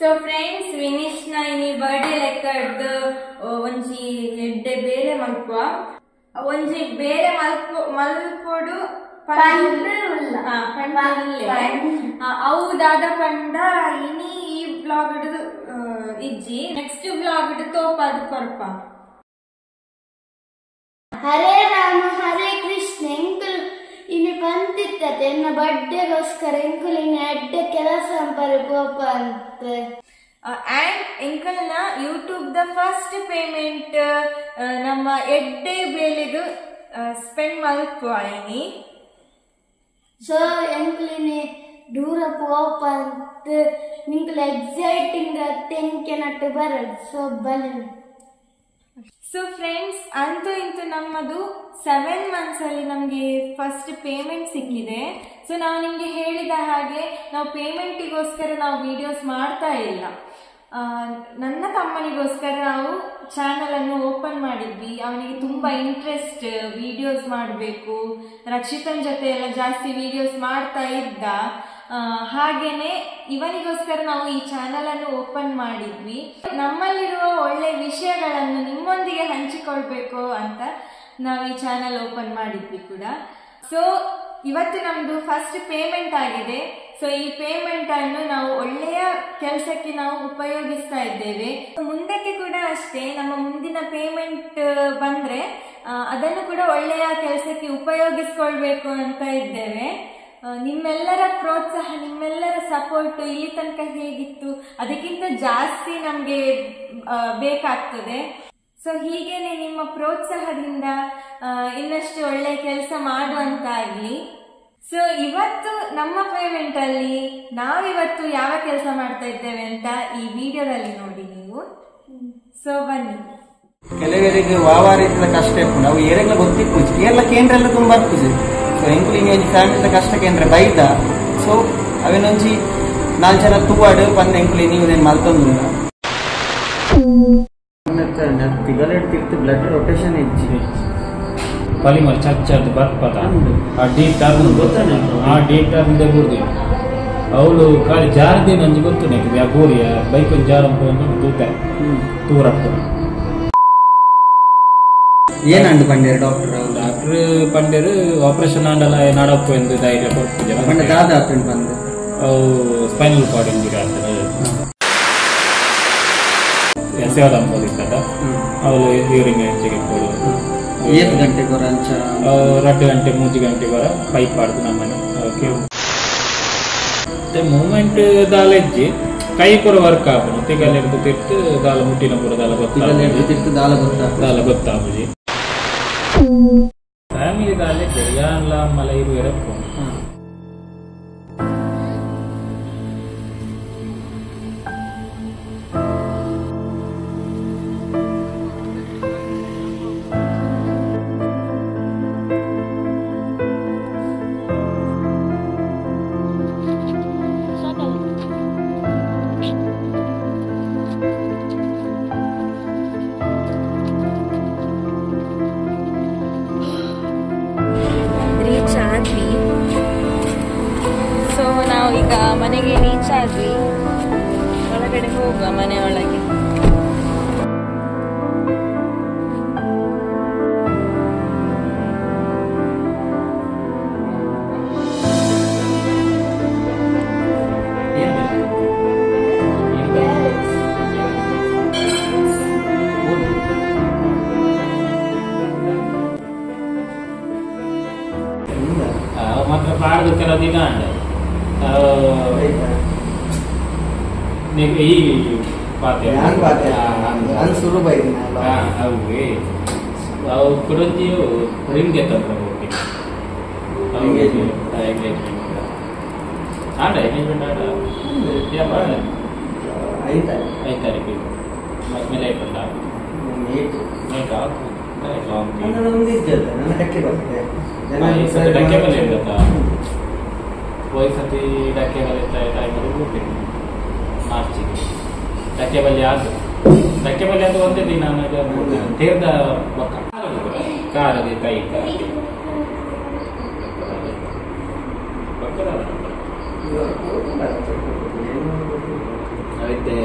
So friends ವಿನಿಶ್ನ ಇನಿ birthday ಲೆಕ್ಕಡ್ದು ಒಂಜಿ ಎಡ್ಡೆ ಬೇರೆ ಮಲ್ಪುವ ಒಂಜಿ ಬೇರೆ ಮಲ್ಪೊಡು ಅವು ದಾದ ಪಂಡ ಇನಿ ಈ ಬ್ಲಾಗ್ ಇಜ್ಜಿ ನೆಕ್ಸ್ಟ್ ಬ್ಲಾಗ್ ತೋಪಾದ ಕೊರ್ಪ. ಹರೇ ರಾಮ ಹರೇ ಕೃಷ್ಣ ಎಂಕುಲ್ ಇನ್ನು ಬಂತಿತ್ತತೆ ಎನ್ನ ಬರ್ಡೇಗೋಸ್ಕರ ಎಂಕುಲ್ ಇನ್ನು ಎಡ್ಡೆ ಕೆಲಸ ಪೋಪ ಅಂತ. ಅಂಡ್ ಎಂಕಲ್ನ ಯೂಟ್ಯೂಬ್ ದ ಫಸ್ಟ್ ಪೇಮೆಂಟ್ ನಮ್ಮ ಎಡ್ಡೆ ಬೇಲೆಗ್ ಸ್ಪೆಂಡ್ ಮಲ್ಪುವ ಇನಿ. ಸೊ ಎಂಕುಲಿನಿ ದೂರ ಪೋಪ ಅಂತ ನಿಂಕುಲ್ ಎಕ್ಸೈಟಿಂಗ್ ಟೆನ್ಷನ್ ಅಟ್ಟು ಬರದು. ಸೊ ಬಲಿ ಸೊ ಫ್ರೆಂಡ್ಸ್ ಅಂತೂ ಇಂತೂ ನಮ್ಮದು 7 months ಅಲ್ಲಿ ನಮ್ಗೆ ಫಸ್ಟ್ ಪೇಮೆಂಟ್ ಸಿಕ್ಕಿದೆ. ಸೊ ನಾವು ನಿಮ್ಗೆ ಹೇಳಿದ ಹಾಗೆ ನಾವು ಪೇಮೆಂಟಿಗೋಸ್ಕರ ನಾವು ವಿಡಿಯೋಸ್ ಮಾಡ್ತಾ ಇಲ್ಲ. ನನ್ನ ತಮ್ಮನಿಗೋಸ್ಕರ ನಾವು ಚಾನಲ್ ಅನ್ನು ಓಪನ್ ಮಾಡಿದ್ವಿ. ಅವನಿಗೆ ತುಂಬಾ ಇಂಟ್ರೆಸ್ಟ್ ವಿಡಿಯೋಸ್ ಮಾಡಬೇಕು, ರಕ್ಷಿತನ್ ಜೊತೆ ಎಲ್ಲ ಜಾಸ್ತಿ ವಿಡಿಯೋಸ್ ಮಾಡ್ತಾ ಇದ್ದ. ಹಾಗೇನೆ ಇವನಿಗೋಸ್ಕರ ನಾವು ಈ ಚಾನಲ್ ಅನ್ನು ಓಪನ್ ಮಾಡಿದ್ವಿ. ನಮ್ಮಲ್ಲಿರುವ ಒಳ್ಳೆ ವಿಷಯಗಳನ್ನು ನಿಮ್ಮೊಂದಿಗೆ ಹಂಚಿಕೊಳ್ಬೇಕು ಅಂತ ನಾವು ಈ ಚಾನಲ್ ಓಪನ್ ಮಾಡಿದ್ವಿ ಕೂಡ. ಸೊ ಇವತ್ತು ನಮ್ದು ಫಸ್ಟ್ ಪೇಮೆಂಟ್ ಆಗಿದೆ. ಸೊ ಈ ಪೇಮೆಂಟ್ ಅನ್ನು ನಾವು ಒಳ್ಳೆಯ ಕೆಲಸಕ್ಕೆ ನಾವು ಉಪಯೋಗಿಸ್ತಾ ಇದ್ದೇವೆ. ಮುಂದಕ್ಕೆ ಕೂಡ ಅಷ್ಟೇ, ನಮ್ಮ ಮುಂದಿನ ಪೇಮೆಂಟ್ ಬಂದ್ರೆ ಅದನ್ನು ಕೂಡ ಒಳ್ಳೆಯ ಕೆಲಸಕ್ಕೆ ಉಪಯೋಗಿಸ್ಕೊಳ್ಬೇಕು ಅಂತ ಇದ್ದೇವೆ. ನಿಮ್ಮೆಲ್ಲರ ಪ್ರೋತ್ಸಾಹ, ನಿಮ್ಮೆಲ್ಲರ ಸಪೋರ್ಟ್ ಇಲ್ಲಿ ತನಕ ಹೇಗಿತ್ತು ಅದಕ್ಕಿಂತ ಜಾಸ್ತಿ ನಮ್ಗೆ ಬೇಕಾಗ್ತದೆ. ಸೊ ಹೀಗೇನೆ ನಿಮ್ಮ ಪ್ರೋತ್ಸಾಹದಿಂದ ಇನ್ನಷ್ಟು ಒಳ್ಳೆ ಕೆಲಸ ಮಾಡುವಂತಾಗ್ಲಿ. ಸೊ ಇವತ್ತು ನಮ್ಮ ಪೇಮೆಂಟ್ ಅಲ್ಲಿ ನಾವಿವತ್ತು ಯಾವ ಕೆಲಸ ಮಾಡ್ತಾ ಇದ್ದೇವೆ ಅಂತ ಈ ವಿಡಿಯೋದಲ್ಲಿ ನೋಡಿ ನೀವು. ಸೊ ಬನ್ನಿ. ಕೆಲವರಿಗೆ ವಾವಾರಿದ ಕಷ್ಟ ಇಪ್ಪುಂಡು ಅವು ಏರೆಲ್ಲ ಗೊತ್ತಿಪ್ಪುಜಿ ಏರ್ಲ ಕೇಂದ್ರ ಎಲ್ಲ ತುಂಬಾ ಅಪ್ಪುಜಿ. ಸೊ ಎಂಕುಲಿಂಗ್ ಒಂಜಿ ಫ್ಯಾಮಿಲಿದ ಕಷ್ಟ ಕೇಂದ್ರ ಬೈದ. ಸೊ ಅವೇನೊಂಜಿ 4 ಜನ ತೂವಾಡು ಬಂದ ಎಂಕುಲಿ ನೀವು ಏನು ಮಲ್ತೊಂದುಂಡ ತಿಗಲೆಡ್ ತಿರ್ತು ಬ್ಲಡ್ ರೊಟೇಷನ್ ಇಜ್ಜಿ ಪಾಲಿಮರ್ ಚರ್ಚ್ ಬರ್ಪದ ಆ ಡೀಟರ್ ಗೊತ್ತಾನೆ. ಆ ಡೀಟರ್ ಬುರ್ದಿ ಅವಳು ಖಾಲಿ ಜಾರದಿ ನಂಜಿ ಗೊತ್ತು ನೆಕ್ಕಿದೆ ಆ ಗೋರಿಯ ಬೈಕ್ ಜಾರ ತೂತ ತೂರಪ್ಪ ಏನಂಡು ಪಂಡೇರು ಡಾಕ್ಟರ್ ಪಂಡೇರು ಆಪರೇಷನ್ ಆಂಡಲ ನಡಪ್ಪು ಎಂದು ಧೈರ್ಯ ಕೊಡ್ತಿದ್ದೆ. ದಾದ ಹಾಕೊಂಡು ಬಂದು ಅವು ಸ್ಪೈನಲ್ ಕಾರ್ಡ್ ಇಂಜುರಿ ಆಗ್ತದೆ. ಸೇವಾದಂಪದ ಅವಳು ಯೂರಿಂಗ್ ಹೆಚ್ಚಿಗೆ ಕೊಡು 7 ಗಂಟೆಗೆ ಬರ 2 ಗಂಟೆ 3 ಗಂಟೆ ಬರ ಪೈಪ್ ಆಡ್ದು ನಮ್ಮನೆ ಮೂಮೆಂಟ್ ದಾಲ ಇಜ್ಜಿ ಕೈ ಪೂರ ವರ್ಕ್ ಆಪುನು ತಿಗಲ್ ಹಿಡಿದು ತಿರ್ತು ದಾಲ ಮುಟ್ಟಿನ ಪೂರ ದಾಲ ಗೊತ್ತಾಪುಜಿ. ಫ್ಯಾಮಿಲಿ ದಾಲ ಇದ್ದೆ ಯಾನ್ಲ ಮಲ ಇರು ಎರಪ್ಪು ಸೊ ನಾವು ಈಗ ಮನೆಗೆ ರೀಚ್ ಆದ್ವಿ. ಒಳಗಡೆ ಹೋಗುವ ಮನೆ ಒಳಗೆ. ಮಾತ್ರ ಪಾಡ್ದು ಕೆಲ ದಿನ ಅಂಡೆ ಈ ಪಾತೆ ಸುಲಭ ಅವ್ಗೆ ಅವು ಕುಡಂತಿಯು ರಿಂಗ್ ಎತ್ತಂದ್ರೆ ಹೋಗಿ ಎಂಗೇಜ್ಮೆಂಟ್ ಆಡ ಎಂಗೇಜ್ಮೆಂಟ್ ಆಡ 5 ತಾರೀಕು ಮೇಲೆ ಆಯ್ತಲ್ಲ ಡಕ್ಕೆ ಮೇಲೆ ಇರ್ತದ ವಯಸ್ಸತಿ ಡಕ್ಕೆ ಮೇಲೆ ಟೈಮಲ್ಲಿ ಹೋಗ್ಬೇಕು ಮಾರ್ಚಿಗೆ. ಡಕ್ಕೆ ಬಲ್ಲಿ ಆದ ಒಂದೇ ದಿನ ತೀರ್ದ ಬೊಕ್ಕ ಕಾರದೆ ಕೈ ಅದಕ್ಕೆ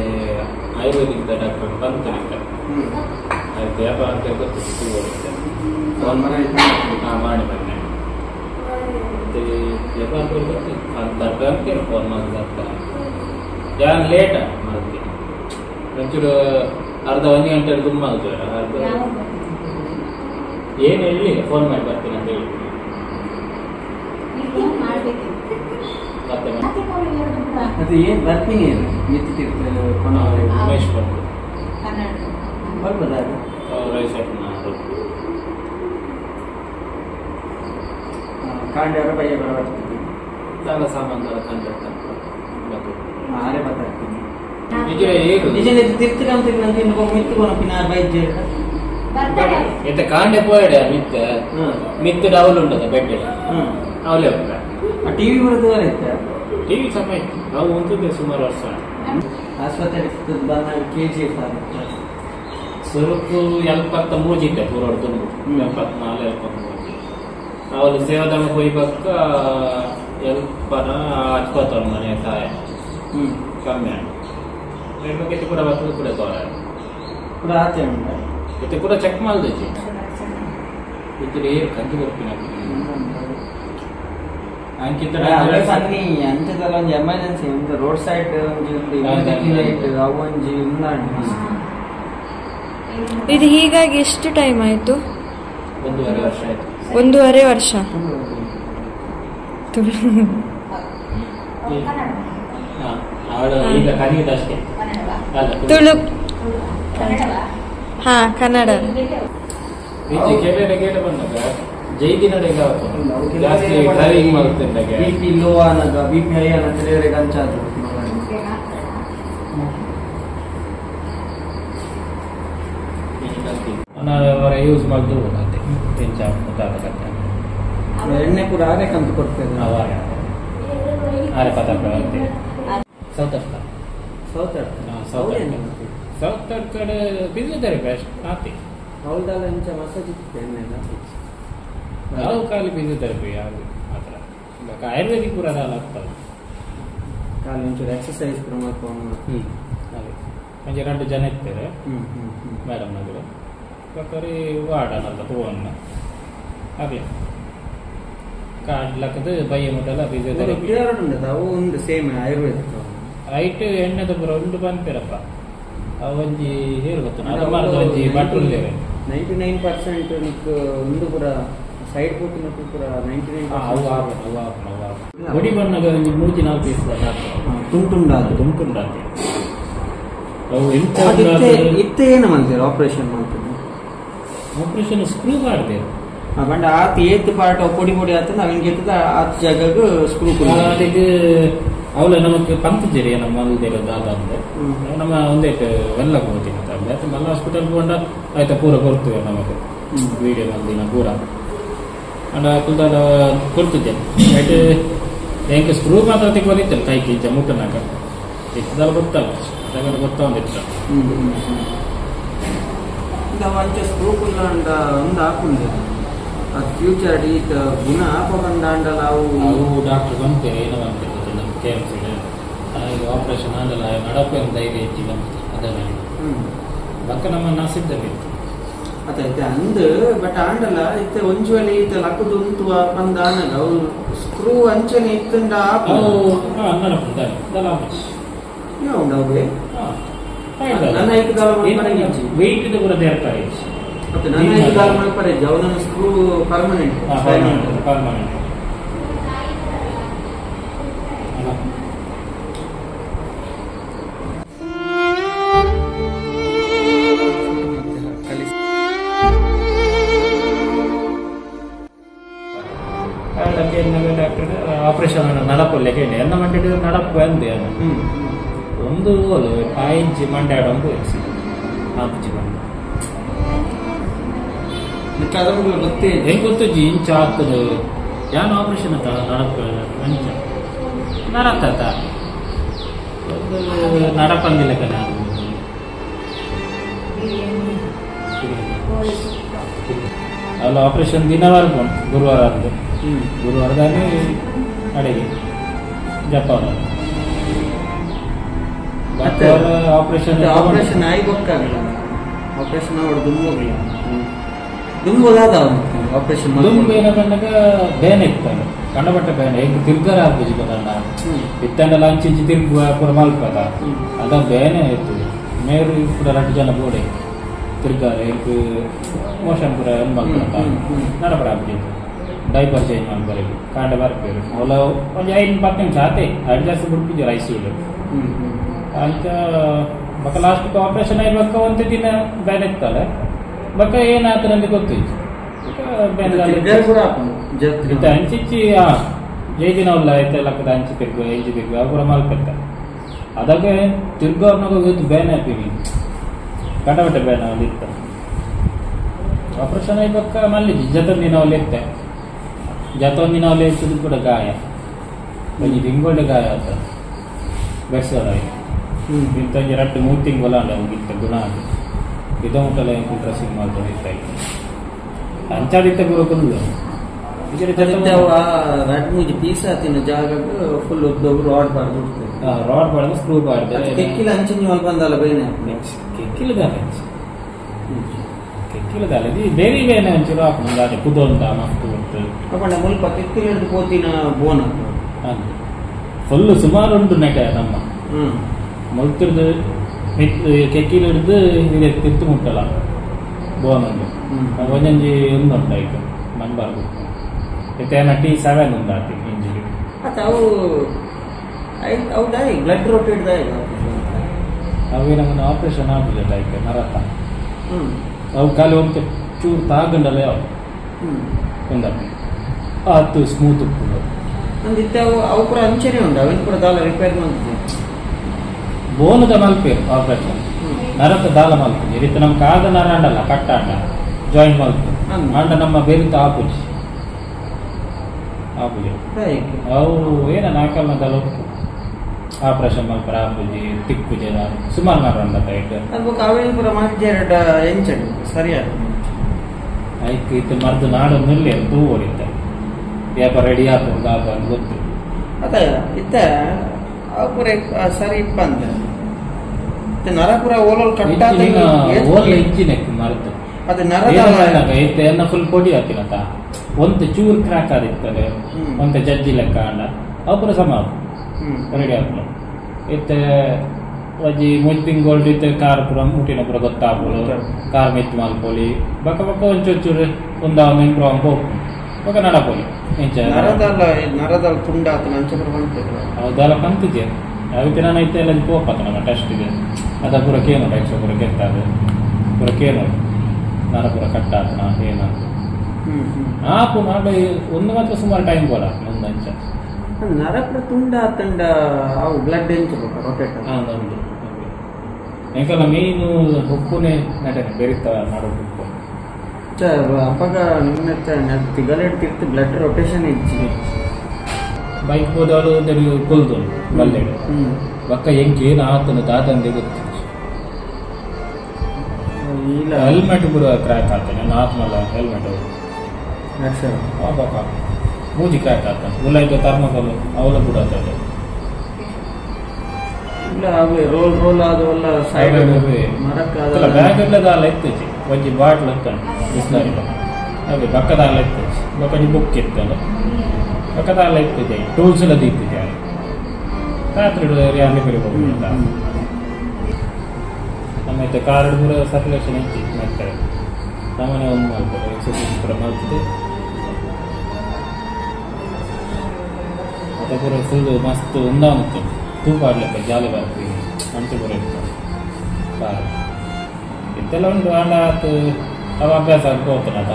ಆಯುರ್ವೇದಿಕ್ ಡಾಕ್ಟರ್ ಬಂತು ನಿಂಗೆ ಆಯ್ತು ವ್ಯಾಪಾರ ಅಂತ ಗೊತ್ತಿತ್ತು ಫೋನ್ ಮಾಡಿ ಮಾಡಿ ಬನ್ನಿ ಮತ್ತೆ ವ್ಯಾಪಾರ ಗೊತ್ತಿತ್ತು ಅರ್ಧ ಗಂಟೆ ಫೋನ್ ಮಾಡಿದ ಯಾರು ಲೇಟ ಮಾಡ್ತೀನಿ ಒಂಚೂರು ಅರ್ಧ 1 ಗಂಟೆ ತುಂಬ ಆಗುತ್ತೆ ಅರ್ಧ ಏನು ಹೇಳಲಿಲ್ಲ ಫೋನ್ ಮಾಡಿ ಬರ್ತೀನಿ ಅಂತ ಹೇಳಿ ಮತ್ತೆ ಏನು ಬರ್ತೀನಿ ಮಿತ್ತಿರ್ತಾರೆ ಉಮೇಶ್ ಬಂದು ಬರ್ಬೋದಾ ಕಾಂಡವರ ಬಯ್ಯ ಬರಬಾರ್ದು ಸಾಲ ಸಾಮಾನು ಕಂಡ ಆರೇ ಬರ್ತೀನಿ ನಿಜ ಹೇಳು ನಿಜ ತಿರ್ತಿರಂತ ಇನ್ನು ಮಿತ್ತು ಕೊನಪಿನ ಬೈಜ್ ಎಂತ ಕಾಂಡೆ ಪೋಯಡೆ ಮಿತ್ತು ಡೌಲ್ ಉಂಟದ ಬೆಡ್ ಅವಲೇ ಉಂಟ ಟಿವಿ ಬರೋದು ಇತ್ತ ಟಿವಿ ಸಮ ಇತ್ತು ನಾವು ಉಂಟಿದ್ದೆ ಸುಮಾರು ವರ್ಷ ಆಸ್ಪತ್ರೆ ಬಂದಾಗ ಕೆಜಿ ಇರ್ತಾರೆ ಸ್ವರೂಪು 73 ಇದ್ದೆ ಪೂರ ತುಂಬ 74 73 ಅವಳು ಸೇವಾಧಾಮ ಹೋಯ್ಬಕ್ಕ 70 ಮನೆ ತಾಯ ಕಮ್ಮಿ ಆಯ್ತು ಕೂಡ ಬರ್ತದೆ ಕೂಡ ತೋರ ಕೂಡ ಆಚೆ ಉಂಟ ಮತ್ತೆ ಕೂಡ ಚೆಕ್ ಮಾಡಿದೆ ಇದ್ರೆ ಕಂತು ಬರ್ತೀನಿ ಅಂಕಿತ ಸನ್ನಿ ಅಂಚದಲ್ಲ ಒಂದು ಎಮರ್ಜೆನ್ಸಿ ಒಂದು ರೋಡ್ ಸೈಡ್ ಲೈಟ್ ಅವು ಒಂಜಿ ಇದು ಹೀಗಾಗಿ ಎಷ್ಟು ಟೈಮ್ ಆಯ್ತು? 1.5 ವರ್ಷ ಆಯ್ತು. 1.5 ವರ್ಷ. ಅವಳು ಈಗ ಕಲಿಯುವುದಷ್ಟೇ ತುಳು. ಹಾ ಕನ್ನಡ. ಕೇಟ ಬಂದಾಗ ಜೈದಿನಡೆಗೆ ಜಾಸ್ತಿ ಡ್ರೈವಿಂಗ್ ಮಾಡುತ್ತಿದ್ದಾಗ ಬಿಪಿ ಲೋ ಅನ್ನೋದು ಬಿಪಿ ಹೈ ಅನ್ನೋದು ಗಂಚಾದ್ರು ಅವರ ಯೂಸ್ ಮಾಡಿದ್ರು ಎಣ್ಣೆ ಕೂಡ ಆರೇಕಂತ ಕೊಡ್ತೇವೆ ಆರೆ ಪದಾರ್ಥ ಸೌತ್ ಆಫ್ರಿಕಾ ಸೌತ್ ಕಡೆ ಫಿಸಿಯೋಥೆರಪಿ ಅಷ್ಟು ಹಾಕಿ ಅವಳದಲ್ಲ ಇಂಚ ಮಸಾಜ್ ಎಣ್ಣೆ ಯಾವ ಕಾಲಿ ಫಿಸಿಯೋಥೆರಪಿ ಯಾವುದು ಆ ಥರ ಆಯುರ್ವೇದಿಕ್ ಕೂಡ ಅದಲ್ಲ ಆಗ್ತದೆ ಕಾಲು ಒಂಚೂರು ಎಕ್ಸಸೈಸ್ ಕೂಡ ಮಾಡ್ಕೊಂಡು ಹಾಗೆ ಒಂಚೆ 2 ಜನ ಇರ್ತಾರೆ ಮೇಡಮ್ ನಗರು ಪ್ರಕಾರಿ ವಾರ್ಡನಲ್ಲ ತೋವನ್ನು ಹಾಗೆ ಕಾಡ್ಲಕ್ಕದು ಬಯ್ಯ ಮುಟ್ಟಲ್ಲ ಫಿಸಿಯೋಥೆರಪಿ ಅವು ಒಂದು ಸೇಮ್ ಆಯುರ್ವೇದಿಕ್ ಐಟ್ ಎಣ್ಣೆದ ಪುರ ಉಂಡು ಬಂದಿರಪ್ಪ ಒಂಜಿ ಹೇರು ಗೊತ್ತು ಒಂಜಿ ಬಟ್ರುಲ್ಲೆ 99% ನಿಕ್ಕು ಒಂದು ಪುರ ಸೈಡ್ ಕೊಟ್ಟಿನ ಪುರ 99% ಗುಡಿ ಬಣ್ಣಗ ಒಂಜಿ 3-4 ಪೀಸ್ ತುಂಟುಂಡಾದು ಅವು ಎಂತ ಇತ್ತೆ ಏನು ಮಾಡ್ತೀರ ಆಪರೇಷನ್ ಮಾಡ್ತೀವಿ ಆಪರೇಷನ್ ಸ್ಕ್ರೂ ಮಾಡಿದೆ ಬಂಡ ಆತ ಏತ್ ಪಾರ್ಟ್ ಪೊಡಿ ಪೊಡಿ ಆತ ನಾವೇನು ಗೆತ್ತದ ಆತ ಜಾಗಕ್ಕೆ ಸ್ಕ್ರೂ ಅದಕ್ಕೆ ಅವಳು ನಮಗೆ ಪಂಕ್ತಿದ್ದೀರಿ ನಮ್ಮ ಮಲ್ದಿರೋ ದಾದ ಅಂದ್ರೆ ನಮ್ಮ ಒಂದೇ ಎಲ್ಲ ಹೋಗ್ತೀನಿ ಅಂತ ಮಲ್ಲ ಹಾಸ್ಪಿಟಲ್ ಬಂದ ಆಯ್ತಾ ಪೂರ ಕೊಡ್ತೀವಿ ನಮಗೆ ವೀಡಿಯೋ ಮಲ್ದಿನ ಪೂರ ಅಂಡ ಕುಲ್ದಾಡ ಕೊಡ್ತಿದ್ದೆ ಆಯ್ತು ಹೆಂಗೆ ಸ್ಕ್ರೂ ಮಾತ್ರ ತೆಗೊಲಿತ್ತಲ್ಲ ಕೈಗೆ ಈಚೆ ಮುಟ್ಟನಾಗ ಇತ್ತದಲ್ಲ ಗೊತ್ತಲ್ಲ ಅದಕ್ಕೆ ಗೊತ್ತೊಂದಿತ್ತು ಮಂచి ಸ್ಕ್ರೂ ಕುಲ್ಲ ಅಂಡ ಒಂದು ಹಾಕೊಂಡು ಅದು ಫ್ಯೂಚರ್ ಈತ ಗುಣ ಹಾಕೊಂಡ ಅಂಡಲ್ಲ ಅವು ಡಾಕ್ಟರ್ ಬಂತೇವೆ ಏನೋ ಅಂತಿರ್ತದೆ ನಮ್ಮ KMC ಈಗ ಆಪರೇಷನ್ ಆಗಲ್ಲ ನಡಪೆ ಒಂದು ಧೈರ್ಯ ಹೆಚ್ಚಿ ಬಂತು ಅದನ್ನ ಬಕ್ಕ ನಮ್ಮ ನಾಸಿದ್ದಲ್ಲಿ ಅದಾಯ್ತು ಅಂದು ಬಟ್ ಆಂಡಲ್ಲ ಇತ್ತೆ ಒಂಜುವಲಿ ಈತ ಲಕ್ಕದು ಉಂಟು ಬಂದ ಆನಲ್ಲ ಅವು ಸ್ಕ್ರೂ ಅಂಚನೆ ಇತ್ತಂಡ ಉಂಡವೆ ನನ್ನ ಐದು ಕಾಲ ವೆಯ್ಟ್ ಕೂಡ ದೇರ್ತಾರೆ ಮತ್ತೆ ನನ್ನ ಐದು ಕಾಲ ಮಾಡ್ತಾರೆ ಅವನ ಸ್ಕ್ರೂ ಪರ್ಮನೆಂಟ್ ಡಾಕ್ಟರ್ ಆಪರೇಷನ್ ನಡಪಲ್ಲೇ ಎನ್ನ ಮಂಡಿ ನಡಪು ಅಂದೆ ಒಂದು 5 ಇಂಚ್ ಮಂಡ್ಯಾಡ ಒಂದು 4 ಇಂಚ್ ಗೊತ್ತೇ ಹೆಂಗೆ ಗೊತ್ತಜ್ಜಿ ಇಂಚ ಆಗ್ತದೆ ಯಾನು ಆಪರೇಷನ್ ಅಂತ ನಡಪ ಮಂಚ ನಡತ್ತ ಒಂದು ನಡಪಂದಿಲ್ಲ ಕಣ ಅಲ್ಲ ಆಪರೇಷನ್ ದಿನವಾರ ಗುರುವಾರ ಅಂದು ಗುರುವಾರದಲ್ಲಿ ಅಡಿಗೆ ಜಪಾನ ಆಪರೇಷನ್ ಆಪರೇಷನ್ ಆಗಿ ಗೊತ್ತಾಗಲಿಲ್ಲ. ಆಪರೇಷನ್ ಅವಳು ದುಂಬೋಗಿಲ್ಲ, ದುಂಬೋದಾದ ಆಪರೇಷನ್ ದುಂಬು ಏನಂದಾಗ ಬೇನೆ ಇರ್ತಾನೆ ಕಂಡಪಟ್ಟ ಬೇನೆ ಹೇಗೆ ತಿರ್ಗಾರ ಆಗ್ಬೋದು ಬದಲ್ಲ ಇತ್ತಂಡೆಲ್ಲ ಅಂಚಿಂಚಿ ತಿರುಗುವ ಪೂರ ಮಲ್ಪದ ಅದ ಬೇನೆ ಇರ್ತದೆ. ಮೇರು ಪೂರ 2 ಜನ ಬೋಡೆ ತಿರ್ಗಾರ ಹೇಗೆ ಮೋಷನ್ ಪೂರ ಮಲ್ಪದ ನಡಪಡ ಆಗ್ಬಿಟ್ಟಿತ್ತು. ಡೈಪರ್ ಚೇಂಜ್ ಮಾಡ್ಬಾರಿಗೆ ಕಾಂಡ ಬರ್ಪೇರು ಅವಳ ಒಂದು 5-10 ನಿಮಿಷ ಆತೆ ಅಡ್ಜಸ್ಟ್ ಬಿಟ್ಬಿದ್ದೀರು ಐಸಿಯುಲು ಅಂತ ಬಕ್ಕ ಲಾಸ್ಟ್ ಆಪರೇಷನ್ ಆಗಿ ಬಕ್ಕ ಒಂದು ದಿನ ಬೇನೆ ಇತ್ತಲ್ಲ ಬಕ್ಕ ಏನಾತನಂದು ಗೊತ್ತಿತ್ತು ಅಂಚಿಚ್ಚಿ ಏಜಿನ ಉಲ್ಲ ಐತೆ ಲಕ್ಕದ ಅಂಚಿ ತಿರ್ಗು ಏಜಿ ತಿರ್ಗು ಅವ್ರ ಮಲ್ಪೆತ್ತ ಅದಾಗ ತಿರ್ಗೋರ್ನಾಗ ಬೇನೆ ಹಾಕಿವಿ ಕಟಬಟ್ಟೆ ಬೇನೆ ಅಲ್ಲಿ ಇತ್ತ. ಆಪರೇಷನ್ ಆಗಿ ಬಕ್ಕ ಮಲ್ಲಿಜಿ ಜತೊಂದಿನ ಅವಲ್ಲಿ ಇತ್ತೆ ಜತೊಂದಿನ ಅವಲ್ಲಿ ಇರ್ತದ ಕೂಡ ಗಾಯ ಒಂಜಿ ತಿಂಗೊಳ್ಳೆ ಗಾಯ ಆತ ಬೆರ್ಸೋದಾಗಿ ಇಂತಂಜಿ 2-3 ತಿಂಗಳು ಅಲ್ಲ ಹೋಗಿತ್ತ ಗುಣ ಆಗಿ ಇದ ಮುಟ್ಟಲ್ಲ ಡ್ರೆಸ್ಸಿಂಗ್ ಮಾಡ್ಕೊಂಡು ಇತ್ತಾಗಿ ಅಂಚಾದಿತ್ತ ಬರೋಕೊಂದು ಪೀಸ್ ಆತಿನ ಜಾಗ ಫುಲ್ ರಾಡ್ ಬಾರ್ದು ರಾಡ್ ಬಾರ್ದು ಸ್ಕ್ರೂ ಬಾರ್ದು ಕೆಕ್ಕಿಲ ಅಂಚಿನ ಮಲ್ ಬಂದಲ್ಲ ಬೇನೆ ಕೆಕ್ಕಿಲದಾಲ ಬೇರೆ ಬೇನೆ ಒಂಚೂರು ಹಾಕೊಂಡು ಕುದೊಂದ ಮಸ್ತು ಉಂಟು ಅಪ್ಪಣ್ಣ ಮುಲ್ಪ ಕೆಕ್ಕಿಲ ಪೋತಿನ ಬೋನ್ ಫುಲ್ಲು ಸುಮಾರು ಉಂಟು ನೆಟ ನಮ್ಮ ಮೊಲ್ತಿರ್ದು ಕೆಕ್ಕಿಲ ಹಿಡಿದು ಇದೆ ತಿತ್ತು ಮುಟ್ಟಲ್ಲ ಬೋನ್ ಒಂದು ಒಂದೊಂಜಿ ಒಂದುಂಟು ಆಯ್ತು ಮನ್ಬಾರ್ದು ಇತ್ತೇನ T7 ಒಂದು ಆತಿ ಇಂಜಿಗೆ ಅವು ಹೌದಾಯಿ ಬ್ಲಡ್ ರೊಟೇಟ್ ಅವೇ ನಮ್ಮನ್ನು ಆಪರೇಷನ್ ಆಗಿಲ್ಲ ಆಯ್ತು ನರತ ಅವು ಖಾಲಿ ಒಂದು ಚೂರು ತಾಗಂಡಲ್ಲ ಯಾವ ಒಂದ ಆತು ಸ್ಮೂತ್ ಉಪ್ಪು ಅಂದಿತ್ತೆ ಅವು ಕೂಡ ಅಂಚನೆ ಉಂಟು ಅವಿನ ಕೂಡ ದಾಲ ರಿಪೇರ್ ಮಾಡ್ತಿದ್ದೆ ಬೋನದ ಮಲ್ಪೇರು ಆಪರೇಷನ್ ನರತ ದಾಲ ಮಲ್ಪು ಈ ರೀತಿ ನಮ್ಮ ಕಾದ ನರ ಅಂಡಲ್ಲ ಕಟ್ಟ ಅಂಡ ಜಾಯಿಂಟ್ ಮಲ್ಪು ಅಂಡ ನಮ್ಮ ಬೇರಿತ ಆಪುಜಿ ಅವು ಏನ ನಾಲ್ಕಲ್ನದಲ್ಲ ಉಪ್ಪು ಆಪರೇಷನ್ ಮಲ್ಪರ ಆಪುಜಿ ತಿಕ್ಕು ಜನ ಸುಮಾರು ನರ ಅಂಡ ಅವೇನು ಪೂರ ಮಜ್ಜೆರಡ ಎಂಚಡು ಸರಿಯಾದ ಆಯ್ತು ಇತ್ತು ಮರ್ದು ನಾಡು ನುಲ್ಲಿ ತೂ ಓಡಿದ್ದ ವ್ಯಾಪಾರ ರೆಡಿ ಆಗ್ತದೆ ಆಗ ಗೊತ್ತು ಅದ ಇತ್ತ ಪೂರ ಸರಿ ಇಪ್ಪ ಅಂತ ನರಪುರ ಓಲೋಲ್ ಕಟ್ಟ ಓಲ್ ಇಂಚಿನ ಮರ್ದು ಅದು ನರ ಎನ್ನ ಫುಲ್ ಪೊಡಿ ಹಾಕಿನತ ಒಂದು ಚೂರ್ ಕ್ರಾಕ್ ಆದಿತ್ತಲೆ ಒಂದು ಜಜ್ಜಿ ಲೆಕ್ಕ ಅಂಡ ಅಪುರ ಸಮ ರೆಡಿ ಆಗ್ತದೆ ಇತ್ತ ಅಜ್ಜಿ ಮುಂಚಿನ ಇತ್ತು ಕಾರ್ ಪುರ ಮುಟ್ಟಿನ ಪುರ ಗೊತ್ತಾಗ್ಬೋದು ಕಾರ್ ಮೆತ್ತು ಮಾಲ್ಪೋಲಿ ಬಕ್ಕ ಬಕ್ಕ ಒಂಚೂರು ಒಂದ ಇಂಪ್ರೂವ್ ಹೋಗ್ತು ಬಕ್ಕ ನಡಪೋಲಿ ನರದಲ್ಲ ತುಂಡಾತ ಹೌದಲ್ಲ ಕಂತಿದ್ಯ ಅದಕ್ಕೆ ನಾನು ಐತೆ ಎಲ್ಲ ಹೋಗ್ಪಾತ ನಮ್ಮ ಟೆಸ್ಟಿಗೆ ಅದ ಪುರ ಕೇನು ಟೈಕ್ಸ್ ಪುರ ಕೆತ್ತಾದ ಪುರ ಕೇನು ನರ ಪುರ ಕಟ್ಟಾತನ ಏನಂತ ಆಪು ಮಾಡಿ ಒಂದು ಮಾತ್ರ ಸುಮಾರು ಟೈಮ್ ಕೊಡ ಮುಂದಂಚ ನರಪುರ ತುಂಡಾತಂಡ ಅವು ಬ್ಲಡ್ ಎಂಚಬೇಕು ರೊಟೇಟ್ ಒಂದು ಎಂಕಲ್ಲ ಮೀನು ಉಪ್ಪುನೇ ನಟನೆ ಬೆರಿತಾವ ನಾಡು ಉಪ್ಪು ಅಪ್ಪಗ ನಿನ್ನ ತಿಗಲೆಡ್ತಿರ್ತು ಬ್ಲಡ್ ರೊಟೇಷನ್ ಇಚ್ಚಿ ಬೈಕ್ ಹೋದವರು ಕೊಲ್ದು ಬಲ್ಲೆ ಬಕ್ಕ ಹೆಂಗೆ ಏನು ಆತನು ದಾದಂದೆ ಗೊತ್ತು ಹೆಲ್ಮೆಟ್ ಪೂರ ಕ್ರ್ಯಾಕ್ ಆಗ್ತಾನೆ ನಾರ್ಮಲ್ ಹೆಲ್ಮೆಟ್ ಬಕ್ಕ ಮೂಜಿ ಕ್ರ್ಯಾಕ್ ಆಗ್ತಾನೆ ಉಲ್ಲ ಥರ್ಮಕೋಲ್ ಅವಲ ಕೂಡ ಆಗ್ತದೆ ರೋಲ್ ರೋಲ್ ಆದವಲ್ಲ ಬ್ಯಾಗ್ ಎಲ್ಲದಾಲ ಎತ್ತೈತಿ ಒಂಜಿ ಬಾಟ್ಲ್ ಎತ್ತಾನೆ ಬಿಸ್ಲಾರಿ ಅದೇ ಬಕ್ಕದಾಲ ಎತ್ತೈತಿ ಬಕ್ಕ ಬುಕ್ ಇರ್ತಲ್ಲ ಬಕ್ಕದಾಲ ಎತ್ತಿದೆ ಟೂಲ್ಸ್ ಎಲ್ಲ ದೀತಿದೆ ರಾತ್ರಿ ಯಾರೇ ಬೇರೆ ಹೋಗ್ಬಿಡ್ತ ನಮ್ಮೈತೆ ಕಾರ್ ಪೂರ ಸರ್ಕ್ಯುಲೇಷನ್ ಇತ್ತು ಮಾಡ್ತಾರೆ ನಮ್ಮನೆ ಒಂದು ಮಾಡ್ತಾರೆ ಎಕ್ಸರ್ಸೈಸ್ ಪೂರ ಮಾಡ್ತಿದೆ ಮತ್ತೆ ಪೂರ ಫುಲ್ ಮಸ್ತ್ ಒಂದಾವತ್ತು ತೂಕ ಆಡ್ಲಿಕ್ಕೆ ಜಾಲಿ ಬರ್ತೀವಿ ಮಂಚು ಪೂರ ಇರ್ತಾರೆ ಕಾರ್ ಇತ್ತೆಲ್ಲ ಉಂಟು ಆಂಡ ಆತು ಅವ ಅಭ್ಯಾಸ ಆಗಿ ಹೋಗ್ತಾನೆ ಅದ